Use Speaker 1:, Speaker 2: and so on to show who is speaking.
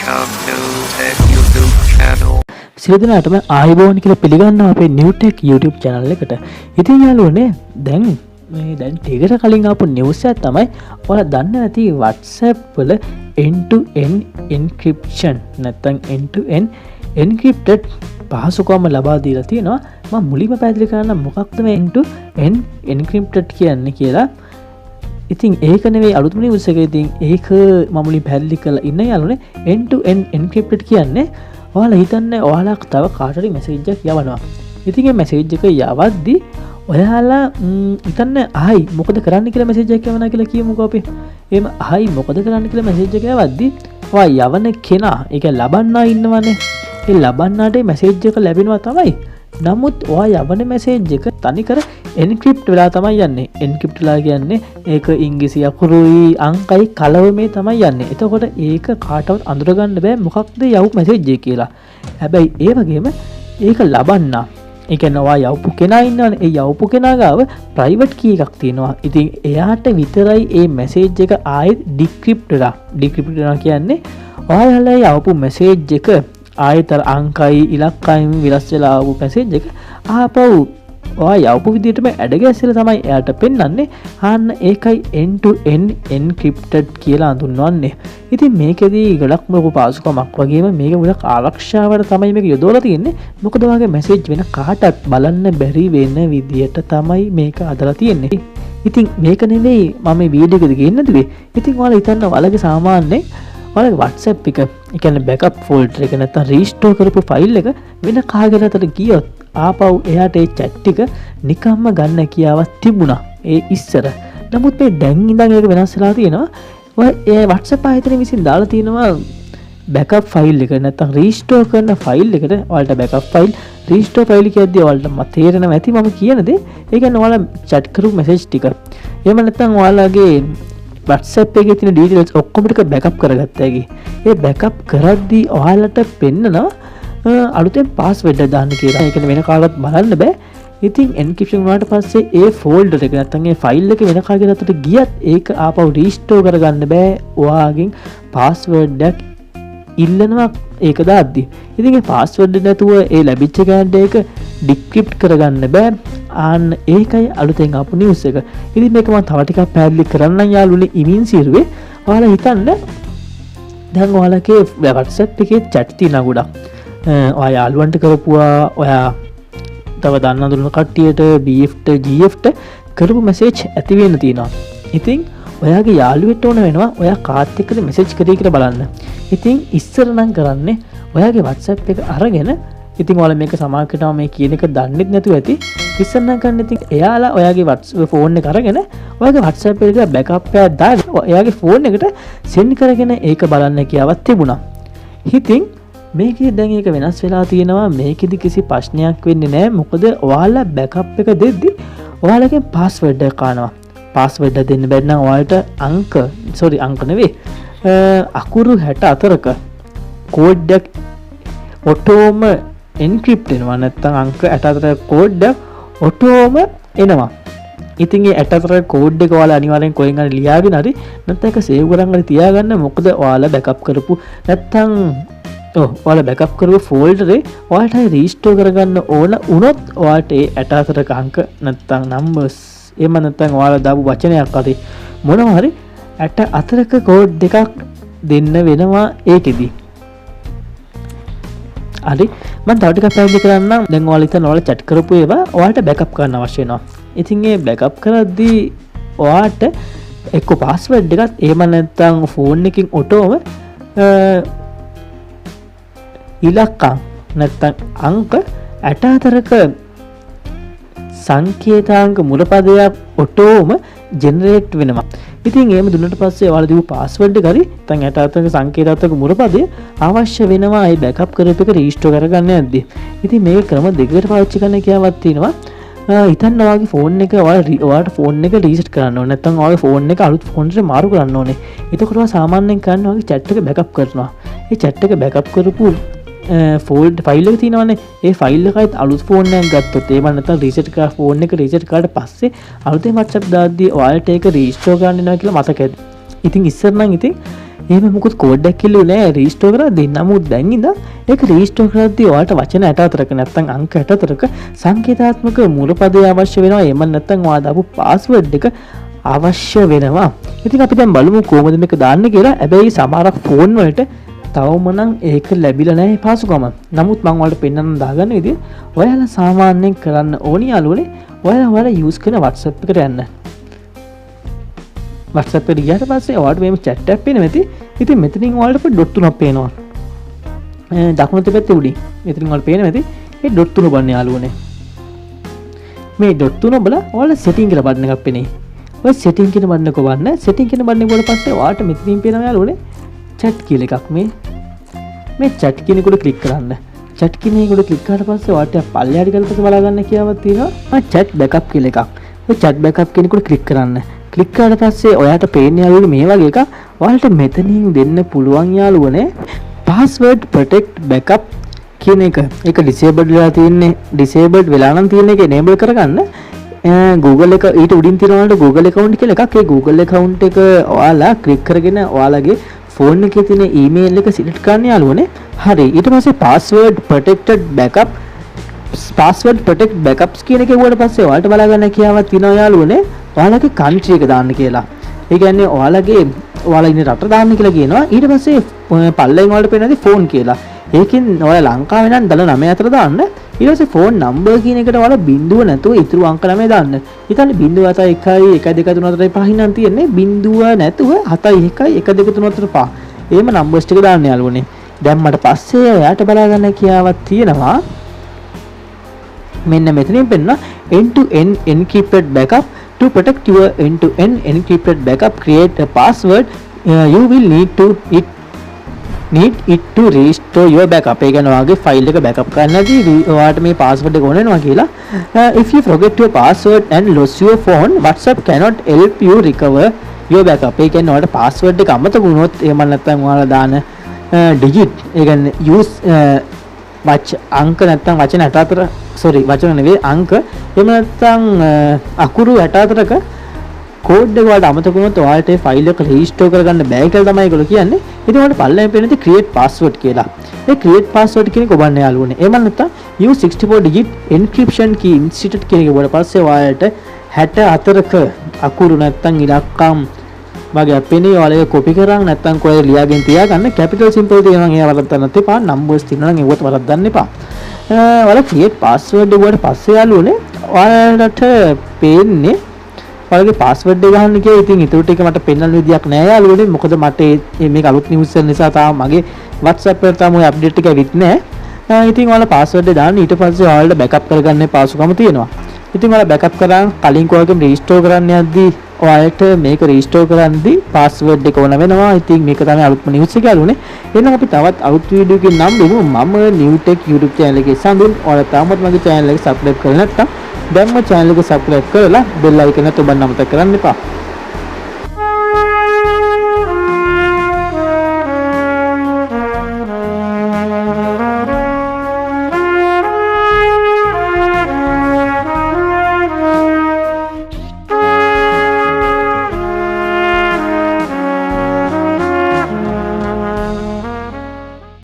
Speaker 1: Welcome to the YouTube channel.
Speaker 2: සියලු දෙනාටම ආයුබෝවන් කියලා පිළිගන්නවා අපේ new tech YouTube channel එකට. ඉතින් යාළුවනේ දැන් ටිකට කලින් ආපු news එක තමයි ඔයාලා දන්නේ නැති WhatsApp වල end to end encryption නැත්නම් end to end encrypted පහසුකම් ලබා දීලා තියෙනවා. මම මුලින්ම පැහැදිලි කරන්න මොකක්ද මේ end to end encrypted කියන්නේ කියලා. ඉතින් ඒක නෙවෙයි අලුත්ම news එක. ඉතින් ඒක මම මුලින් පැහැදිලි කරලා ඉන්න යාළුවනේ end to end encrypted කියන්නේ ඔයාලා හිතන්නේ ඔයාලා තව කාට හරි මැසේජ් එකක් යවනවා. ඉතින් මේ මැසේජ් එක යවද්දි ඔයාලා හිතන්නේ ආයි මොකද කරන්න කියලා මැසේජ් එකක් යවනවා කියලා කියමුකෝ අපි. එහෙම ආයි මොකද කරන්න කියලා මැසේජ් එක යවද්දි ඔයා යවන කෙනා ඒක ලබන්නා ඉන්නවනේ. ඒ ලබන්නාට මැසේජ් එක ලැබෙනවා තමයි. නමුත් ඔයා යවන මැසේජ් එක තනිකර එන්ක්‍රිප්ට් වෙලා තමයි යන්නේ. එන්ක්‍රිප්ට් වෙලා කියන්නේ ඒක ඉංග්‍රීසි අකුරුයි අංකයි කලවමේ තමයි යන්නේ. එතකොට ඒක කාටවත් අඳුරගන්න බෑ මොකක්ද යවපු මැසේජ් එක කියලා. හැබැයි ඒ වගේම ඒක ලබන්නා. ඒ කියන්නේ ඔයා යවපු කෙනා ඉන්නවනේ. ඒ යවපු කෙනා ගාව ප්‍රයිවට් කී එකක් තියෙනවා. ඉතින් එයාට විතරයි ඒ මැසේජ් එක ආයෙත් ඩික්‍රිප්ට් වෙලා. ඩික්‍රිප්ට් වෙනවා කියන්නේ ඔයාලා යවපු මැසේජ් එක ආයතර අංකයි ඉලක්කයිම විරස් වෙලා ආපු මැසේජ් එක ආපහු ඔයා යවපු විදිහටම ඇඩගැස්සලා තමයි එයාට පෙන්වන්නේ. ආන්න ඒකයි end to end encrypted කියලා හඳුන්වන්නේ. ඉතින් මේකෙදී ගොඩක් ලොකු පාසුකමක් වගේම මේක ගොඩක් ආරක්ෂාවට තමයි මේක යොදවලා තියෙන්නේ. මොකද ඔයාගේ මැසේජ් වෙන කාටවත් බලන්න බැරි වෙන විදිහට තමයි මේක හදලා තියෙන්නේ. ඉතින් මේක නෙවෙයි මම මේ වීඩියෝ එකද ගේන්න දුවේ. ඉතින් ඔයාලා හිතන්න ඔයාලගේ සාමාන්‍යයෙන් ඔයාලගේ WhatsApp එක ඒ කියන්නේ backup folder එක නැත්නම් restore කරපු file එක වෙන කාගෙන් අතට ගියොත් ආපහු එයාට ඒ chat ටික නිකම්ම ගන්න කියාවක් තිබුණා ඒ ඉස්සර. නමුත් මේ දැන් ඉඳන් ඒක වෙනස් වෙලා තියෙනවා. ඔය ඒ WhatsApp ආයතනය විසින් දාලා තියෙනවා backup file එක නැත්නම් restore කරන file එකට ඔයාලට backup file restore file කියද්දී ඔයාලට තේරෙනවා ඇති මම කියන දේ. ඒ කියන්නේ ඔයාලා chat කරපු message ටික. එහෙම නැත්නම් ඔයාලගේ WhatsApp එකේ තියෙන details ඔක්කොම ටික backup කරගත්තා හැකි. ඒ backup කරද්දී ඔයාලට පෙන්නනවා අලුතෙන් password එක දාන්න කියලා. ඒක වෙන කාටවත් බලන්න බෑ. ඉතින් encryption වුණාට පස්සේ ඒ folder එක නැත්නම් ඒ file එක වෙන කාගෙන් අතට ගියත් ඒක ආපහු restore කරගන්න බෑ. ඔයාගෙන් password එකක් ඉල්ලනවා ඒක දාද්දි. ඉතින් ඒ password එක නැතුව ඒ ලැබිච්ච කැන්ඩ් එක decrypt කරගන්න බෑ. ආන්න ඒකයි අලුතෙන් ආපු නිවුස් එක. ඉතින් මේක මම තව ටිකක් පැහැදිලි කරන්නම් යාළුවනේ ඉමින් සිරුවේ. ඔයාලා හිතන්න දැන් ඔයාලගේ WhatsApp එකේ chat තියෙනවා ගොඩක්. ඔයා යාළුවන්ට කරපුවා ඔයා තව දන්න දුන්න කට්ටියට BFට GFට කරපු මැසේජ් ඇති වෙන්න තියෙනවා. ඉතින් ඔයාගේ යාළුවෙට ඕන වෙනවා ඔයා කාත් එක්කද මැසේජ් කරේ කියලා බලන්න. ඉතින් ඉස්සර නම් කරන්නේ ඔයාගේ WhatsApp එක අරගෙන ඉතින් ඔයාලා මේක සමාකටම මේ කියන එක දන්නෙත් නැතුව ඇති. ඉස්සර නම් කරන්නේ ඉතින් එයාලා ඔයාගේ WhatsApp ෆෝන් එක අරගෙන ඔයාගේ WhatsApp එක බෑකප් එකක් දාගෙන ඔයාගේ ෆෝන් එකට සෙන්ඩ් කරගෙන ඒක බලන්න කියාවක් තිබුණා. ඉතින් මේකේ දැන් ඒක වෙනස් වෙලා තියෙනවා. මේකෙදි කිසි ප්‍රශ්නයක් වෙන්නේ නැහැ. මොකද ඔයාලා බෑකප් එක දෙද්දි ඔයාලගේ password එක කනවා. password එක දෙන්න බැරි නම් ඔයාලට අංක නෙවෙයි අකුරු 64ක කෝඩ් එක ඔටෝම එන්ක්‍රිප්ට් වෙනවා. නැත්නම් අංක 64ක කෝඩ් එක ඔටෝම එනවා. ඉතින් ඒ 64ක කෝඩ් එක ඔයාලා අනිවාර්යෙන් කොහෙන් හරි ලියාගෙන හරි නැත්නම් ඒක සේව් කරන් හරි තියාගන්න. මොකද ඔයාලා බෑකප් කරපු නැත්නම් ඔයාලා බෑකප් කරපු ෆෝල්ඩරේ ඔයාලට රීස්ටෝර් කරගන්න ඕන වුණොත් ඔයාලට ඒ 64ක අංක නැත්නම් නම්බර්ස් එහෙම නැත්නම් ඔයාලා දාපු වචනයක් හරි මොනවා හරි 64ක කෝඩ් එකක් දෙන්න වෙනවා ඒකෙදි. හරි මම තව ටිකක් පැහැදිලි කරන්නම්. දැන් ඔයාලා හිතන ඔයාලා chat කරපු ඒවා ඔයාලට බෑකප් කරන්න අවශ්‍ය වෙනවා. ඉතින් ඒ බෑකප් කරද්දී ඔයාලට එක්ක password එකත් එහෙම නැත්නම් ෆෝන් එකකින් ඔටෝම ඉලක්කම් නැත්නම් අංක 64ක සංකේතාංක මුලපදයක් ඔටෝම ජෙනරේට් වෙනවා. ඉතින් එහෙම දුන්නට පස්සේ ඔයාලා දීපු password එක හරි නැත්නම් 64ක සංකේතාත්මක මුලපදය අවශ්‍ය වෙනවා ඒ බෑකප් කරපු එක රීස්ටෝර් කරගන්න යද්දී. ඉතින් මේක ක්‍රම දෙකකට පාවිච්චි කරන්න කියාවක් තියෙනවා. හිතන්න ඔයාගේ ෆෝන් එක ඔයාලට ෆෝන් එක රීසෙට් කරන්න ඕනේ. නැත්නම් ඔයාගේ ෆෝන් එක අලුත් ෆෝන් එකට මාරු කරන්න ඕනේ. එතකොට ඔයා සාමාන්‍යයෙන් කරන්නේ ඔයාගේ chat එක බෑකප් කරනවා. ඒ chat එක බෑකප් කරපු ෆෝල්ඩ් ෆයිල් එක තියෙනවනේ. ඒ ෆයිල් එකයිත් අලුත් ෆෝන් එකක් ගත්තොත් ඒ නැත්නම් රීසෙට් කරලා ෆෝන් එක රීසෙට් කරාට පස්සේ අලුතෙන් WhatsApp දාද්දී ඔයාලට ඒක රීස්ටෝර් කරන්න වෙනවා කියලා මතක ඇති. ඉතින් ඉස්සර නම් ඉතින් එහෙම මොකද කෝඩ් එකක් කිල්ලුවේ නෑ රීස්ටෝර් කරද්දී. නමුත් දැන් ඉඳන් ඒක රීස්ටෝර් කරද්දී ඔයාලට වචන 64ක නැත්නම් අංක 64ක සංකේතාත්මක මූලපදය අවශ්‍ය වෙනවා. එහෙම නැත්නම් ඔයා දාපු පාස්වර්ඩ් එක අවශ්‍ය වෙනවා. ඉතින් අපි දැන් බලමු කොහොමද මේක දාන්න කියලා. හැබැයි සමහරක් ෆෝන් වලට තවම නම් ඒක ලැබිලා නැහැ පාසුකම. නමුත් මම ඔයාලට පෙන්නන්න දාගන්න විදිය ඔයාලා සාමාන්‍යයෙන් කරන්න ඕනි යාළුවනේ ඔයාලා යූස් කරන WhatsApp එකට යන්න. WhatsApp එකට ගියාට පස්සේ ඔයාලට මේ chat app පේනවා ඇති. ඉතින් මෙතනින් ඔයාලට ඩොට් තුනක් පේනවා. දකුණු පැත්තේ උඩින්. මෙතනින් ඔයාලට පේනවා ඇති. මේ ඩොට් තුන බලන්න යාළුවනේ. මේ ඩොට් තුන බලලා ඔයාලා setting කියලා බටන් එකක් පේනේ. ඔය setting කියන බටන් එක ඔබන්න. setting කියන බටන් එක වල පස්සේ ඔයාලට මෙතනින් පේනවා යාළුවනේ chat කියලා එකක් මේ chat කියන එකට ක්ලික් කරන්න. chat කියන එකට ක්ලික් කරාට පස්සේ ඔයාලට පල්ලෙහාට ගිහලා පස්සේ බලා ගන්න කියාවක් තියෙනවා. chat backup කියලා එකක්. ඔය chat backup කියන එකට ක්ලික් කරන්න. ක්ලික් කරාට පස්සේ ඔයාට පේන්නේ යාළුවනේ මේ වගේ එකක්. ඔයාලට මෙතනින් දෙන්න පුළුවන් යාළුවනේ password protect backup කියන එක. ඒක disabled වෙලා තියෙන්නේ. disabled වෙලා නම් තියෙන එක enable කරගන්න. Google එක ඊට උඩින් තියෙනවා Google account කියලා එකක්. ඒ Google account එක ඔයාලා ක්ලික් කරගෙන ඔයාලගේ ෆෝන් එකේ තියෙන ඊමේල් එක සිලෙක්ට් කරන්න යාළුවනේ. හරි. ඊට පස්සේ password protected backup password protect backups කියන එක වුණාට පස්සේ ඔයාලට බලා ගන්න කියාවක් තියෙනවා යාළුවනේ. ඔයාලගේ country එක දාන්න කියලා. ඒ කියන්නේ ඔයාලා ඉන්නේ රට දාන්න කියලා කියනවා. ඊට පස්සේ පල්ලෙන් ඔයාලට පේනදී ෆෝන් කියලා. ඒකෙන් ඔයාලා ලංකාවේ නම් 09 දාන්න. ඊට පස්සේ ෆෝන් නම්බර් කියන එකට ඔයාලා බිංදුව නැතුව ඉතුරු අංක 9 දාන්න. ඊතන 0.1 1 2 3 4 5 නම් තියෙන්නේ. බිංදුව නැතුව 7 1 1 2 3 4 5. එහෙම නම්බර්ස් ටික දාන්න යාළුවනේ. දැම්මට පස්සේ ඔයාට බලා ගන්න කියාවක් තියෙනවා. මෙන්න මෙතනින් පෙන්න end to end encrypted backup to protect your end to end encrypted backup create a password you will need it to restore your backup. ඒ කියන්නේ ඔයාගේ ෆයිල් එක backup කරන්නදී ඔයාට මේ password එක ඕන වෙනවා කියලා. If you forget your password and lose your phone, WhatsApp cannot help you recover your backup. ඒ කියන්නේ ඔයාට password එක අමතක වුණොත් එහෙම නැත්නම් ඔයාලා දාන digit ඒ කියන්නේ use අංක නැත්නම් වචන 64 වචන නෙවෙයි අංක එහෙම නැත්නම් අකුරු 64ක කෝඩ් එක වලට අමතක වුණොත් ඔයාලට ඒ ෆයිල් එක රීස්ටෝර් කරගන්න බෑ කියලා තමයි ඒගොල්ලෝ කියන්නේ. ඉතින් ඔයාලට පල්ලෙන් පේන්නේ create password කියලා. ඒ create password කියන එක ඔබන්න යාළුවනේ. එහෙම නැත්නම් use 64 digit encryption key inserted කියන එක වල පස්සේ ඔයාලට 64ක අකුරු නැත්නම් ඉලක්කම් වගේ අපේනේ ඔයාලා ඒක කොපි කරන් නැත්නම් කොහේ ලියාගෙන තියාගන්න. capital simple තියෙනවා නම් ඒවා වරද්දන්නත් එපා. numbers තියෙනවා නම් ඒවත් වරද්දන්න එපා. ඔයාලා create password එක වලට පස්සේ යාළුවනේ ඔයාලට පේන්නේ ඔයාලගේ password එක ගන්න කියලා. ඉතින් ඊටු ටික මට පෙන්වන්න විදියක් නෑ යාළුවනේ. මොකද මට මේක අලුත් news එක නිසා තාම මගේ WhatsApp එකට තාම ඔය update එක ඇවිත් නෑ. ඉතින් ඔයාලා password එක දාන්න ඊට පස්සේ ඔයාලට backup කරගන්න පාසුකම තියෙනවා. ඉතින් ඔයාලා backup කරන් කලින් කොහොමද restore කරන්න යද්දී ඔයාලට මේක restore කරද්දී password එක ඕන වෙනවා. ඉතින් මේක තමයි අලුත්ම news එක යාළුවනේ. එහෙනම් අපි තවත් අලුත් වීඩියෝ එකකින් නම් දෙමු. මම new tech YouTube channel එකේ සඳුන්. ඔයාලා තාමත් මගේ channel එක subscribe කරලා නැත්නම් දැන්ම channel එක subscribe කරලා bell icon එක ඔබන්න අමතක කරන්න එපා.